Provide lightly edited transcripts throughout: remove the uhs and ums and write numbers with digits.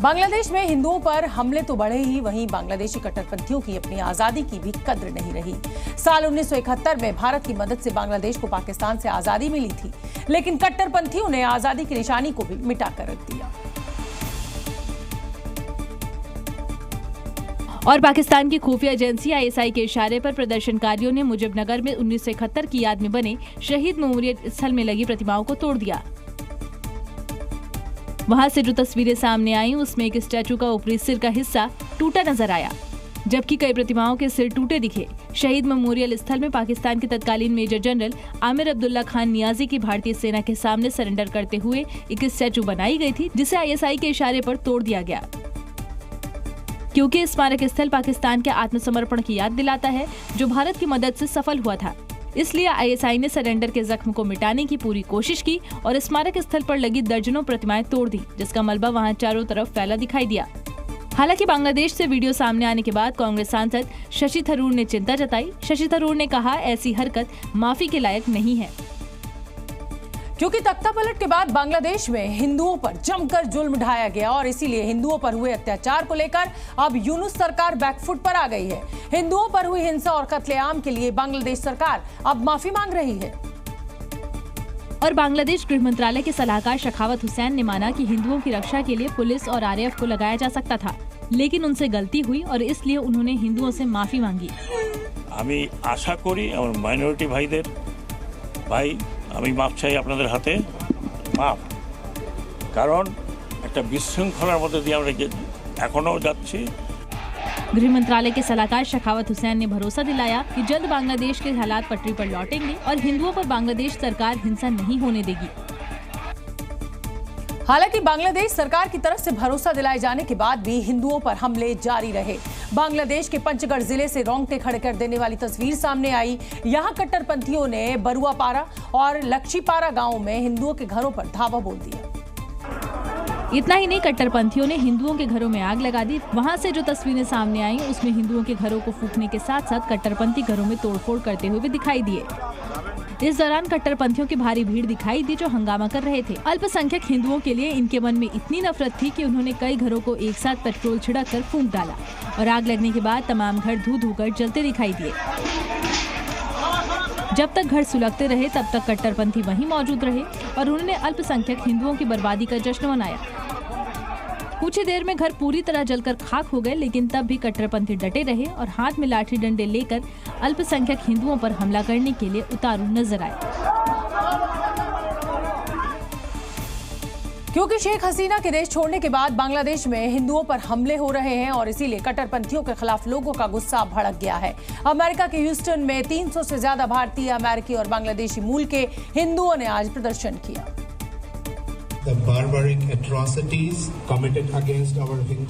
बांग्लादेश में हिंदुओं पर हमले तो बढ़े ही, वहीं बांग्लादेशी कट्टरपंथियों की अपनी आजादी की भी कद्र नहीं रही। साल 1971 में भारत की मदद से बांग्लादेश को पाकिस्तान से आजादी मिली थी, लेकिन कट्टरपंथियों ने आजादी की निशानी को भी मिटाकर रख दिया। और पाकिस्तान की खुफिया एजेंसी आईएसआई के इशारे पर प्रदर्शनकारियों ने मुजीबनगर में 1971 की याद में बने शहीद मेमोरियल स्थल में लगी प्रतिमाओं को तोड़ दिया। वहां से जो तस्वीरें सामने आईं, उसमें एक स्टैचू का ऊपरी सिर का हिस्सा टूटा नजर आया, जबकि कई प्रतिमाओं के सिर टूटे दिखे। शहीद मेमोरियल स्थल में पाकिस्तान के तत्कालीन मेजर जनरल आमिर अब्दुल्ला खान नियाजी की भारतीय सेना के सामने सरेंडर करते हुए एक स्टैचू बनाई गई थी, जिसे आईएसआई के इशारे पर तोड़ दिया गया, क्योंकि स्मारक स्थल पाकिस्तान के आत्मसमर्पण की याद दिलाता है, जो भारत की मदद से सफल हुआ था। इसलिए आईएसआई ने सरेंडर के जख्म को मिटाने की पूरी कोशिश की और स्मारक स्थल पर लगी दर्जनों प्रतिमाएं तोड़ दी, जिसका मलबा वहां चारों तरफ फैला दिखाई दिया। हालांकि बांग्लादेश से वीडियो सामने आने के बाद कांग्रेस सांसद शशि थरूर ने चिंता जताई। शशि थरूर ने कहा, ऐसी हरकत माफी के लायक नहीं है, क्योंकि तख्तापलट के बाद बांग्लादेश में हिंदुओं पर जमकर जुल्म ढाया गया और इसीलिए हिंदुओं पर हुए अत्याचार को लेकर अब यूनुस सरकार बैकफुट पर आ गई है। हिंदुओं पर हुई हिंसा और कत्लेआम के लिए बांग्लादेश सरकार अब माफी मांग रही है। और बांग्लादेश गृह मंत्रालय के सलाहकार शखावत हुसैन ने माना कि हिंदुओं की रक्षा के लिए पुलिस और आरएएफ को लगाया जा सकता था, लेकिन उनसे गलती हुई और इसलिए उन्होंने हिंदुओं से माफी मांगी। আমি আশা করি আমার মাইনরিটি ভাইদের আমি মাপ চাই আপনাদের হাতে মাপ, কারণ একটা বিশৃঙ্খলার মধ্যে দিয়ে আমরা এখনো যাচ্ছি। गृह मंत्रालय के सलाहकार शखावत हुसैन ने भरोसा दिलाया कि जल्द बांग्लादेश के हालात पटरी पर लौटेंगे और हिंदुओं पर बांग्लादेश सरकार हिंसा नहीं होने देगी। हालांकि बांग्लादेश सरकार की तरफ से भरोसा दिलाए जाने के बाद भी हिंदुओं पर हमले जारी रहे। बांग्लादेश के पंचगढ़ जिले से रोंगटे खड़े कर देने वाली तस्वीर सामने आई। यहां कट्टरपंथियों ने बरुआपारा और लक्षीपारा गांव में हिंदुओं के घरों पर धावा बोल दिया। इतना ही नहीं, कट्टरपंथियों ने हिंदुओं के घरों में आग लगा दी। वहां से जो तस्वीरें सामने आई, उसमें हिंदुओं के घरों को फूंकने के साथ साथ कट्टरपंथी घरों में तोड़फोड़ करते हुए भी दिखाई दिए। इस दौरान कट्टरपंथियों की भारी भीड़ दिखाई दी, जो हंगामा कर रहे थे। अल्पसंख्यक हिंदुओं के लिए इनके मन में इतनी नफरत थी कि उन्होंने कई घरों को एक साथ पेट्रोल छिड़क कर फूंक डाला और आग लगने के बाद तमाम घर धू धू कर जलते दिखाई दिए। जब तक घर सुलगते रहे, तब तक कट्टरपंथी वहीं मौजूद रहे और उन्होंने अल्पसंख्यक हिंदुओं की बर्बादी का जश्न मनाया। कुछ ही देर में घर पूरी तरह जलकर खाक हो गए, लेकिन तब भी कट्टरपंथी डटे रहे और हाथ में लाठी डंडे लेकर अल्पसंख्यक हिंदुओं पर हमला करने के लिए उतारू नजर आए। क्योंकि शेख हसीना के देश छोड़ने के बाद बांग्लादेश में हिंदुओं पर हमले हो रहे हैं और इसीलिए कट्टरपंथियों के खिलाफ लोगों का गुस्सा भड़क गया है। अमेरिका के ह्यूस्टन में 300 से ज्यादा भारतीय, अमेरिकी और बांग्लादेशी मूल के हिंदुओं ने आज प्रदर्शन किया।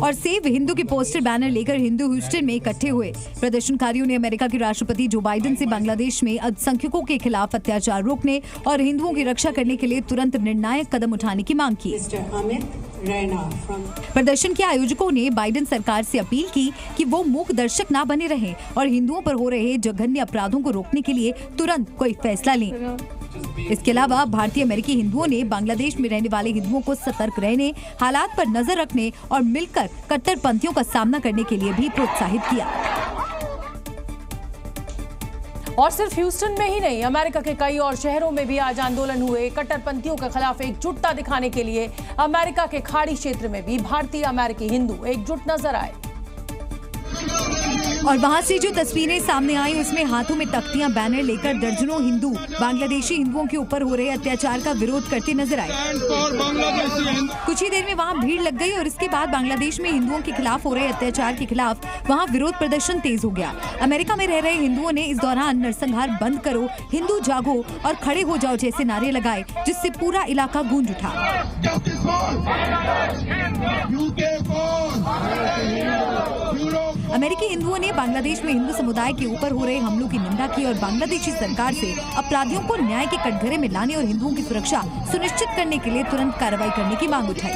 और सेव हिंदू के पोस्टर बैनर लेकर हिंदू ह्यूस्टन में इकट्ठे हुए। प्रदर्शनकारियों ने अमेरिका के राष्ट्रपति जो बाइडेन से बांग्लादेश में अल्पसंख्यकों के खिलाफ अत्याचार रोकने और हिंदुओं की रक्षा करने के लिए तुरंत निर्णायक कदम उठाने की मांग की। प्रदर्शन के आयोजकों ने बाइडेन सरकार से अपील की कि वो मूक दर्शक न बने रहें और हिंदुओं पर हो रहे जघन्य अपराधों को रोकने के लिए तुरंत कोई फैसला लें। इसके अलावा भारतीय अमेरिकी हिंदुओं ने बांग्लादेश में रहने वाले हिंदुओं को सतर्क रहने, हालात पर नजर रखने और मिलकर कट्टरपंथियों का सामना करने के लिए भी प्रोत्साहित किया। और सिर्फ ह्यूस्टन में ही नहीं, अमेरिका के कई और शहरों में भी आज आंदोलन हुए। कट्टरपंथियों के खिलाफ एकजुटता दिखाने के लिए अमेरिका के खाड़ी क्षेत्र में भी भारतीय अमेरिकी हिंदू एकजुट नजर आए। और वहां से जो तस्वीरें सामने आई, उसमें हाथों में तख्तियां, बैनर लेकर दर्जनों हिंदू बांग्लादेशी हिंदुओं के ऊपर हो रहे अत्याचार का विरोध करते नजर आए। कुछ ही देर में वहां भीड़ लग गई और इसके बाद बांग्लादेश में हिंदुओं के खिलाफ हो रहे अत्याचार के खिलाफ वहां विरोध प्रदर्शन तेज हो गया। अमेरिका में रह रहे हिंदुओं ने इस दौरान नरसंहार बंद करो, हिंदू जागो और खड़े हो जाओ जैसे नारे लगाए, जिससे पूरा इलाका गूंज उठा। अमेरिकी हिंदुओं ने बांग्लादेश में हिंदू समुदाय के ऊपर हो रहे हमलों की निंदा की और बांग्लादेशी सरकार से अपराधियों को न्याय के कटघरे में लाने और हिंदुओं की सुरक्षा सुनिश्चित करने के लिए तुरंत कार्रवाई करने की मांग उठाई।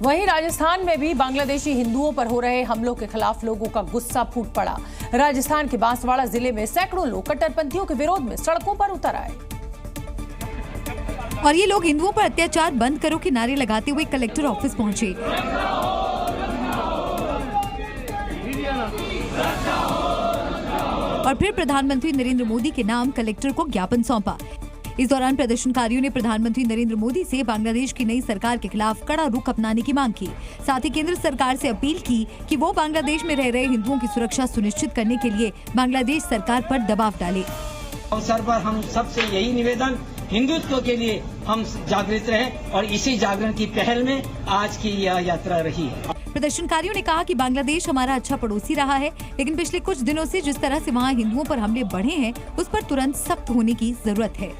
वहीं राजस्थान में भी बांग्लादेशी हिंदुओं पर हो रहे हमलों के खिलाफ लोगों का गुस्सा फूट पड़ा। राजस्थान के बांसवाड़ा जिले में सैकड़ों लोग कट्टरपंथियों के विरोध में सड़कों पर उतर आए। और ये लोग हिंदुओं पर अत्याचार बंद करो के नारे लगाते हुए कलेक्टर ऑफिस पहुंचे। और फिर प्रधानमंत्री नरेंद्र मोदी के नाम कलेक्टर को ज्ञापन सौंपा। इस दौरान प्रदर्शनकारियों ने प्रधानमंत्री नरेंद्र मोदी से बांग्लादेश की नई सरकार के खिलाफ कड़ा रुख अपनाने की मांग की। साथ ही केंद्र सरकार से अपील की कि वो बांग्लादेश में रह रहे हिंदुओं की सुरक्षा सुनिश्चित करने के लिए बांग्लादेश सरकार पर दबाव डाले। अवसर पर हम सबसे यही निवेदन, हिंदुत्व के लिए हम जागृत रहें और इसी जागरण की पहल में आज की यह यात्रा रही है। प्रदर्शनकारियों ने कहा कि बांग्लादेश हमारा अच्छा पड़ोसी रहा है, लेकिन पिछले कुछ दिनों से जिस तरह से वहाँ हिंदुओं पर हमले बढ़े हैं, उस पर तुरंत सख्त होने की जरूरत है।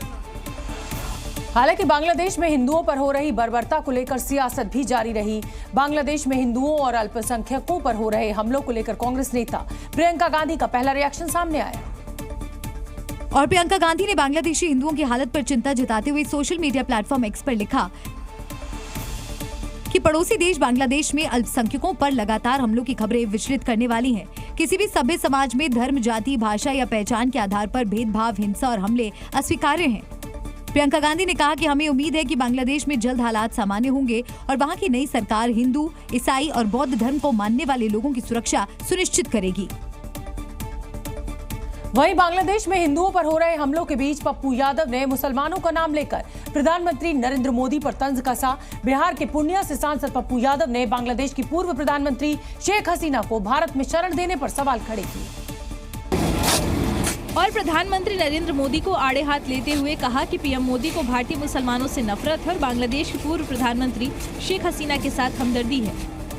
हालांकि बांग्लादेश में हिंदुओं पर हो रही बर्बरता को लेकर सियासत भी जारी रही। बांग्लादेश में हिंदुओं और अल्पसंख्यकों पर हो रहे हमलों को लेकर कांग्रेस नेता प्रियंका गांधी का पहला रिएक्शन सामने आया। और प्रियंका गांधी ने बांग्लादेशी हिंदुओं की हालत पर चिंता जताते हुए सोशल मीडिया प्लेटफॉर्म एक्स पर लिखा कि पड़ोसी देश बांग्लादेश में अल्पसंख्यकों पर लगातार हमलों की खबरें विचलित करने वाली हैं। किसी भी सभ्य समाज में धर्म, जाति, भाषा या पहचान के आधार पर भेदभाव, हिंसा और हमले अस्वीकार्य हैं। प्रियंका गांधी ने कहा कि हमें उम्मीद है कि बांग्लादेश में जल्द हालात सामान्य होंगे और वहां की नई सरकार हिंदू, ईसाई और बौद्ध धर्म को मानने वाले लोगों की सुरक्षा सुनिश्चित करेगी। वहीं बांग्लादेश में हिंदुओं पर हो रहे हमलों के बीच पप्पू यादव ने मुसलमानों का नाम लेकर प्रधानमंत्री नरेंद्र मोदी पर तंज कसा। बिहार के पूर्णिया से सांसद पप्पू यादव ने बांग्लादेश की पूर्व प्रधानमंत्री शेख हसीना को भारत में शरण देने पर सवाल खड़े किए और प्रधानमंत्री नरेंद्र मोदी को आड़े हाथ लेते हुए कहा कि पीएम मोदी को भारतीय मुसलमानों से नफरत है और बांग्लादेश की पूर्व प्रधानमंत्री शेख हसीना के साथ हमदर्दी है।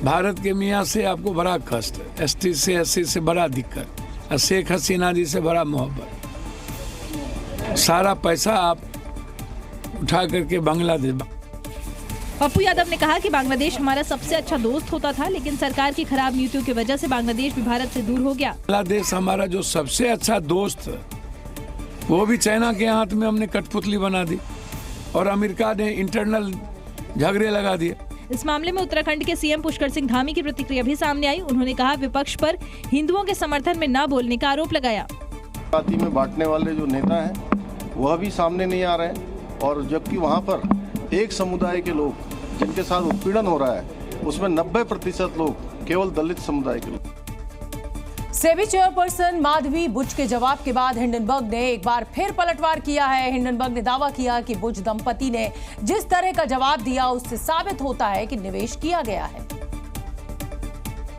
भारत के मियाँ से आपको बड़ा कष्ट है, एसटी से एससी से बड़ा दिक्कत, और शेख हसीना जी से बड़ा मोहब्बत। सारा पैसा आप उठा करके बांग्लादेश। पप्पू यादव ने कहा कि बांग्लादेश हमारा सबसे अच्छा दोस्त होता था, लेकिन सरकार की खराब नीतियों की वजह से बांग्लादेश भी भारत से दूर हो गया। बांग्लादेश हमारा जो सबसे अच्छा दोस्त है, वो भी चाइना के हाथ में हमने कठपुतली बना दी और अमेरिका ने इंटरनल झगड़े लगा दिए। इस मामले में उत्तराखंड के सीएम पुष्कर सिंह धामी की प्रतिक्रिया भी सामने आई। उन्होंने कहा विपक्ष पर हिंदुओं के समर्थन में न बोलने का आरोप लगाया। जाति में बांटने वाले जो नेता हैं वह भी सामने नहीं आ रहे हैं, और जबकि वहाँ पर एक समुदाय के लोग जिनके साथ उत्पीड़न हो रहा है, उसमें 90% लोग केवल दलित समुदाय के लोग। सेबी चेयरपर्सन माधवी बुच के जवाब के बाद हिंडनबर्ग ने एक बार फिर पलटवार किया है। हिंडनबर्ग ने दावा किया कि बुच दंपति ने जिस तरह का जवाब दिया उससे साबित होता है कि निवेश किया गया है।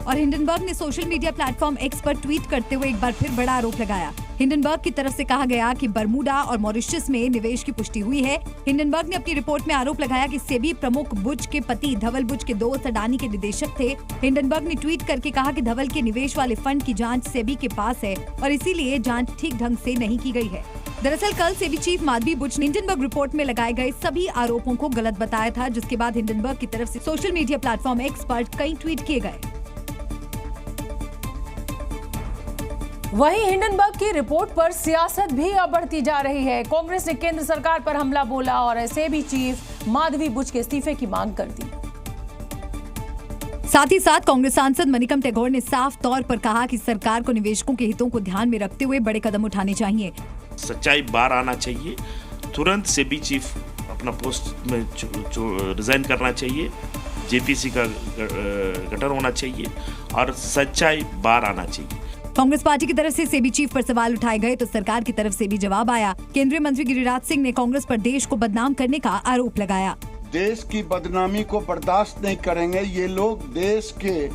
और हिंडनबर्ग ने सोशल मीडिया प्लेटफॉर्म एक्स पर ट्वीट करते हुए एक बार फिर बड़ा आरोप लगाया। हिंडनबर्ग की तरफ से कहा गया कि बरमूडा और मॉरिशस में निवेश की पुष्टि हुई है। हिंडनबर्ग ने अपनी रिपोर्ट में आरोप लगाया कि सेबी प्रमुख बुच के पति धवल बुच के दोस्त अडानी के निदेशक थे। हिंडनबर्ग ने ट्वीट करके कहा कि धवल के निवेश वाले फंड की जांच सेबी के पास है और इसीलिए जांच ठीक ढंग से नहीं की गई है। दरअसल कल सेबी चीफ माधवी बुच ने हिंडनबर्ग रिपोर्ट में लगाए गए सभी आरोपों को गलत बताया था, जिसके बाद हिंडनबर्ग की तरफ से सोशल मीडिया प्लेटफॉर्म एक्स पर कई ट्वीट किए गए। वहीं हिंडनबर्ग की रिपोर्ट पर सियासत भी अब बढ़ती जा रही है। कांग्रेस ने केंद्र सरकार पर हमला बोला और सेबी चीफ माधवी बुच के इस्तीफे की मांग कर दी। साथ ही साथ कांग्रेस सांसद मनिकम टैगोर ने साफ तौर पर कहा कि सरकार को निवेशकों के हितों को ध्यान में रखते हुए बड़े कदम उठाने चाहिए। सच्चाई बाहर आना चाहिए, तुरंत सेबी चीफ अपना पोस्ट में रिजाइन करना चाहिए, जेपीसी का गठन होना चाहिए और सच्चाई बाहर आना चाहिए। कांग्रेस पार्टी की तरफ से सेबी चीफ पर सवाल उठाए गए तो सरकार की तरफ से भी जवाब आया। केंद्रीय मंत्री गिरिराज सिंह ने कांग्रेस पर देश को बदनाम करने का आरोप लगाया। देश की बदनामी को बर्दाश्त नहीं करेंगे, ये लोग देश के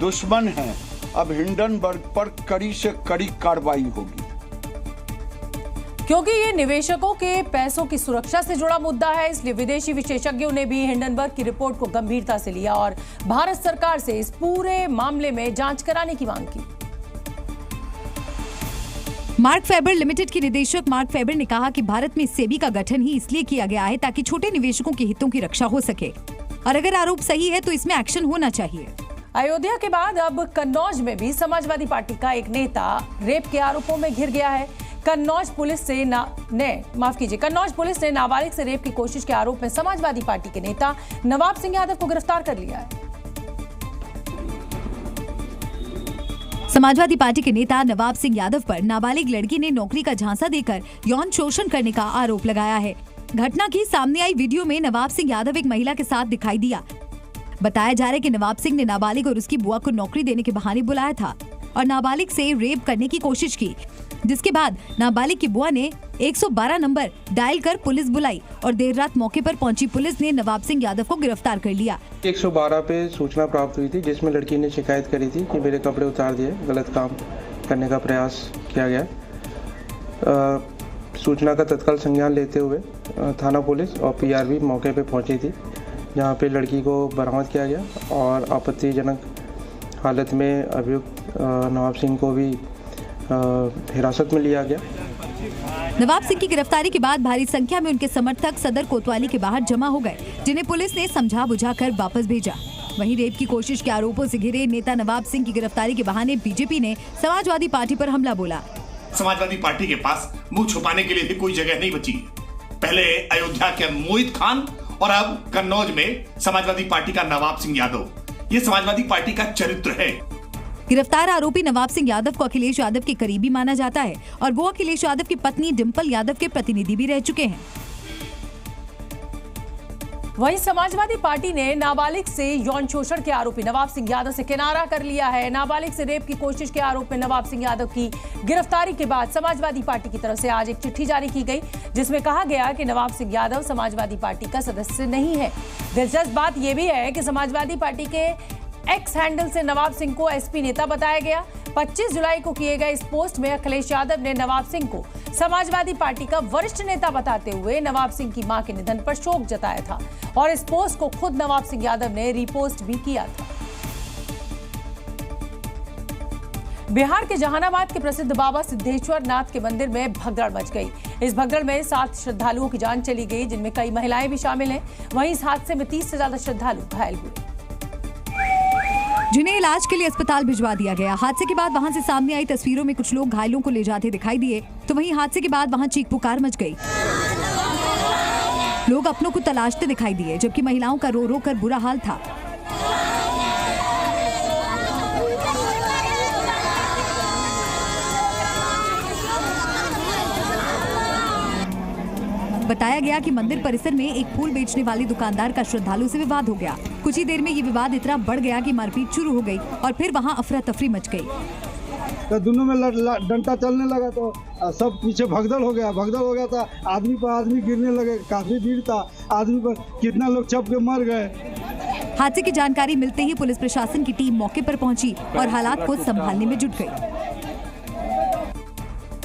दुश्मन हैं। अब हिंडनबर्ग पर कड़ी से कड़ी कार्रवाई होगी, क्योंकि ये निवेशकों के पैसों की सुरक्षा से जुड़ा मुद्दा है। इसलिए विदेशी विशेषज्ञों ने भी हिंडनबर्ग की रिपोर्ट को गंभीरता से लिया और भारत सरकार से इस पूरे मामले में जांच कराने की मांग की। मार्क फेबर लिमिटेड के निदेशक मार्क फेबर ने कहा कि भारत में सेबी का गठन ही इसलिए किया गया है ताकि छोटे निवेशकों के हितों की रक्षा हो सके, और अगर आरोप सही है तो इसमें एक्शन होना चाहिए। अयोध्या के बाद अब कन्नौज में भी समाजवादी पार्टी का एक नेता रेप के आरोपों में घिर गया है। कन्नौज पुलिस ने नाबालिग से रेप की कोशिश के आरोप में समाजवादी पार्टी के नेता नवाब सिंह यादव को गिरफ्तार कर लिया है। समाजवादी पार्टी के नेता नवाब सिंह यादव पर नाबालिग लड़की ने नौकरी का झांसा देकर यौन शोषण करने का आरोप लगाया है। घटना की सामने आई वीडियो में नवाब सिंह यादव एक महिला के साथ दिखाई दिया। बताया जा रहा है कि नवाब सिंह ने नाबालिग और उसकी बुआ को नौकरी देने के बहाने बुलाया था और नाबालिग से रेप करने की कोशिश की, जिसके बाद नाबालिग की बुआ ने 112 नंबर डायल कर पुलिस बुलाई और देर रात मौके पर पहुंची पुलिस ने नवाब सिंह यादव को गिरफ्तार कर लिया। 112 पे सूचना प्राप्त हुई थी जिसमें लड़की ने शिकायत करी थी कि मेरे कपड़े उतार दिए, गलत काम करने का प्रयास किया गया। सूचना का तत्काल संज्ञान लेते हुए थाना पुलिस और पीआरबी मौके पे पहुंची थी, जहां पे लड़की को बरामद किया गया और आपत्तिजनक हालत में अभियुक्त नवाब सिंह को भी हिरासत में लिया गया। नवाब सिंह की गिरफ्तारी के बाद भारी संख्या में उनके समर्थक सदर कोतवाली के बाहर जमा हो गए, जिन्हें पुलिस ने समझा बुझाकर वापस भेजा। वहीं रेप की कोशिश के आरोपों से घिरे नेता नवाब सिंह की गिरफ्तारी के बहाने बीजेपी ने समाजवादी पार्टी पर हमला बोला। समाजवादी पार्टी के पास मुंह छुपाने के लिए भी कोई जगह नहीं बची। पहले अयोध्या के मोहित खान और अब कन्नौज में समाजवादी पार्टी का नवाब सिंह यादव, ये समाजवादी पार्टी का चरित्र है। गिरफ्तार आरोपी नवाब सिंह यादव को अखिलेश यादव के करीबी माना जाता है और वो अखिलेश यादव की पत्नी डिंपल यादव के प्रतिनिधि भी रह चुके हैं। वहीं समाजवादी पार्टी ने नाबालिग से यौन शोषण के आरोपी नवाब सिंह यादव से किनारा कर लिया है। नाबालिग से रेप की कोशिश के आरोप में नवाब सिंह यादव की गिरफ्तारी के बाद समाजवादी पार्टी की तरफ से आज एक चिट्ठी जारी की गई, जिसमें कहा गया कि नवाब सिंह यादव समाजवादी पार्टी का सदस्य नहीं है। दिलचस्प बात यह भी है कि समाजवादी पार्टी के एक्स हैंडल से नवाब सिंह को एसपी नेता बताया गया। 25 जुलाई को किए गए इस पोस्ट में अखिलेश यादव ने नवाब सिंह को समाजवादी पार्टी का वरिष्ठ नेता बताते हुए नवाब सिंह की मां के निधन पर शोक जताया था और इस पोस्ट को खुद नवाब सिंह यादव ने रीपोस्ट भी किया था। बिहार के जहानाबाद के प्रसिद्ध बाबा सिद्धेश्वर नाथ के मंदिर में भगदड़ मच गई। इस भगदड़ में 7 श्रद्धालुओं की जान चली गई, जिनमें कई महिलाएं भी शामिल हैं। वहीं इस हादसे में 30 से ज्यादा श्रद्धालु घायल हुए, जिन्हें इलाज के लिए अस्पताल भिजवा दिया गया। हादसे के बाद वहां से सामने आई तस्वीरों में कुछ लोग घायलों को ले जाते दिखाई दिए, तो वहीं हादसे के बाद वहां चीख पुकार मच गई। लोग अपनों को तलाशते दिखाई दिए, जबकि महिलाओं का रो रो कर बुरा हाल था। बताया गया कि मंदिर परिसर में एक फूल बेचने वाले दुकानदार का श्रद्धालु से विवाद हो गया। कुछ ही देर में ये विवाद इतना बढ़ गया कि मारपीट शुरू हो गई और फिर वहां अफरा तफरी मच गई। तो दोनों में डंडा चलने लगा तो सब पीछे भगदड़ हो गया था। आदमी पर आदमी गिरने लगे, काफी भीड़ था, आदमी पर कितना लोग चप के मर गए। हादसे की जानकारी मिलते ही पुलिस प्रशासन की टीम मौके पर पहुंची और हालात को संभालने में जुट गई।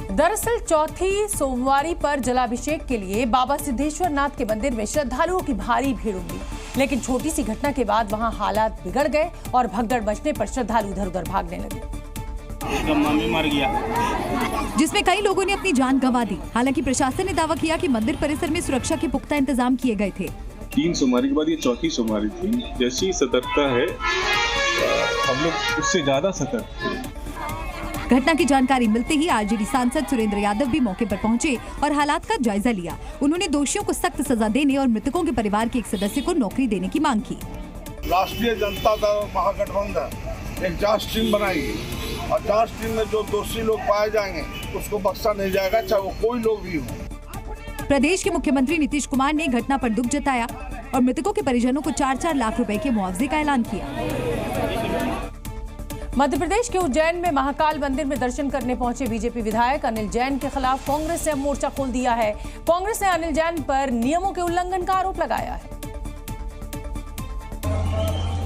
दरअसल चौथी सोमवारी पर जलाभिषेक के लिए बाबा सिद्धेश्वर नाथ के मंदिर में श्रद्धालुओं की भारी भीड़ उमड़ी, लेकिन छोटी सी घटना के बाद वहां हालात बिगड़ गए और भगदड़ मचने पर श्रद्धालु इधर उधर भागने लगे, मर गया, जिसमें कई लोगों ने अपनी जान गंवा दी। हालांकि प्रशासन ने दावा किया कि मंदिर परिसर में सुरक्षा के पुख्ता इंतजाम किए गए थे। 3 सोमवारी के बाद ये चौथी सोमवारी थी। जैसी सतर्कता है हम लोग उससे ज्यादा सतर्क थे। घटना की जानकारी मिलते ही आरजेडी सांसद सुरेंद्र यादव भी मौके पर पहुंचे और हालात का जायजा लिया। उन्होंने दोषियों को सख्त सजा देने और मृतकों के परिवार के एक सदस्य को नौकरी देने की मांग की। राष्ट्रीय जनता दल महागठबंधन एक जांच टीम बनाएगी और जांच टीम में जो दोषी लोग पाए जाएंगे उसको बख्शा नहीं जाएगा, चाहे वो कोई लोग भी हो। प्रदेश के मुख्यमंत्री नीतीश कुमार ने घटना पर दुख जताया और मृतकों के परिजनों को 4-4 लाख रुपए के मुआवजे का ऐलान किया। मध्य प्रदेश के उज्जैन में महाकाल मंदिर में दर्शन करने पहुंचे बीजेपी विधायक अनिल जैन के खिलाफ कांग्रेस ने मोर्चा खोल दिया है। कांग्रेस ने अनिल जैन पर नियमों के उल्लंघन का आरोप लगाया है।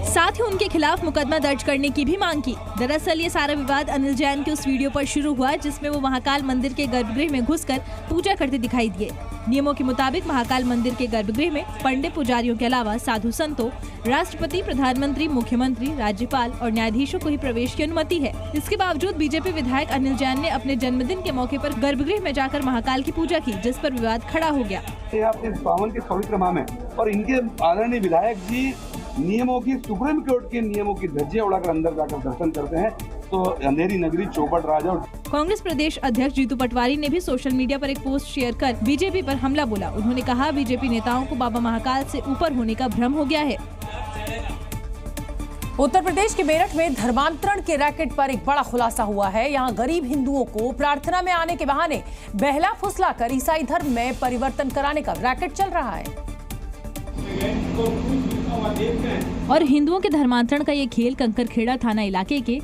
साथ ही उनके खिलाफ मुकदमा दर्ज करने की भी मांग की। दरअसल ये सारा विवाद अनिल जैन के उस वीडियो पर शुरू हुआ जिसमें वो महाकाल मंदिर के गर्भगृह में घुसकर पूजा करते दिखाई दिए। नियमों के मुताबिक महाकाल मंदिर के गर्भगृह में पंडित पुजारियों के अलावा साधु संतों, राष्ट्रपति, प्रधानमंत्री, मुख्यमंत्री, राज्यपाल और न्यायाधीशों को ही प्रवेश की अनुमति है। इसके बावजूद बीजेपी विधायक अनिल जैन ने अपने जन्मदिन के मौके पर गर्भगृह में जाकर महाकाल की पूजा की, जिस पर विवाद खड़ा हो गया। पावन के पवित्र माह में और इनके आदरणीय विधायक जी नियमों की, सुप्रीम कोर्ट के नियमों की धज्जियां उड़ाकर अंदर जाकर दर्शन करते हैं, तो अंधेरी नगरी चौपट राजा। कांग्रेस प्रदेश अध्यक्ष जीतू पटवारी ने भी सोशल मीडिया पर एक पोस्ट शेयर कर बीजेपी पर हमला बोला। उन्होंने कहा, बीजेपी नेताओं को बाबा महाकाल से ऊपर होने का भ्रम हो गया है। उत्तर प्रदेश के मेरठ में धर्मांतरण के रैकेट पर एक बड़ा खुलासा हुआ है। यहाँ गरीब हिंदुओं को प्रार्थना में आने के बहाने बहला फुसला कर ईसाई धर्म में परिवर्तन कराने का रैकेट चल रहा है। और हिंदुओं के धर्मांतरण का ये खेल कंकरखेड़ा थाना इलाके के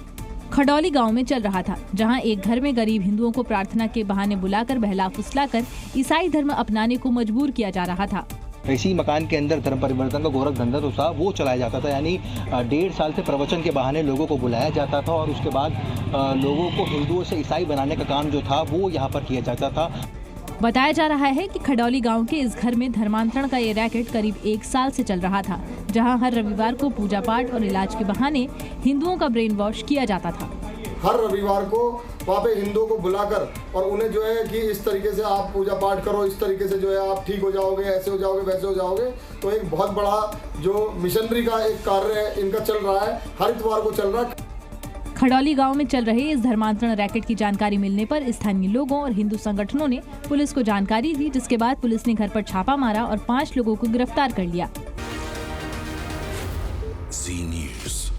खडौली गांव में चल रहा था, जहां एक घर में गरीब हिंदुओं को प्रार्थना के बहाने बुलाकर बहला फुसलाकर ईसाई धर्म अपनाने को मजबूर किया जा रहा था। इसी मकान के अंदर धर्म परिवर्तन का गोरख धंधा तो था, वो चलाया जाता था। यानी 1.5 साल से प्रवचन के बहाने लोगों को बुलाया जाता था और उसके बाद लोगों को हिंदुओं से ईसाई बनाने का काम जो था वो यहाँ पर किया जाता था। बताया जा रहा है कि खडौली गांव के इस घर में धर्मांतरण का ये रैकेट करीब 1 साल से चल रहा था, जहां हर रविवार को पूजा पाठ और इलाज के बहाने हिंदुओं का ब्रेन वॉश किया जाता था। हर रविवार को वहाँ पे हिंदुओं को बुलाकर और उन्हें जो है कि इस तरीके से आप पूजा पाठ करो, इस तरीके से जो है आप ठीक हो जाओगे, ऐसे हो जाओगे, वैसे हो जाओगे। तो एक बहुत बड़ा जो मिशनरी का एक कार्य है इनका चल रहा है, हर इतवार को चल रहा है। खडौली गांव में चल रहे इस धर्मांतरण रैकेट की जानकारी मिलने पर स्थानीय लोगों और हिंदू संगठनों ने पुलिस को जानकारी दी, जिसके बाद पुलिस ने घर पर छापा मारा और 5 लोगों को गिरफ्तार कर लिया। Zee News।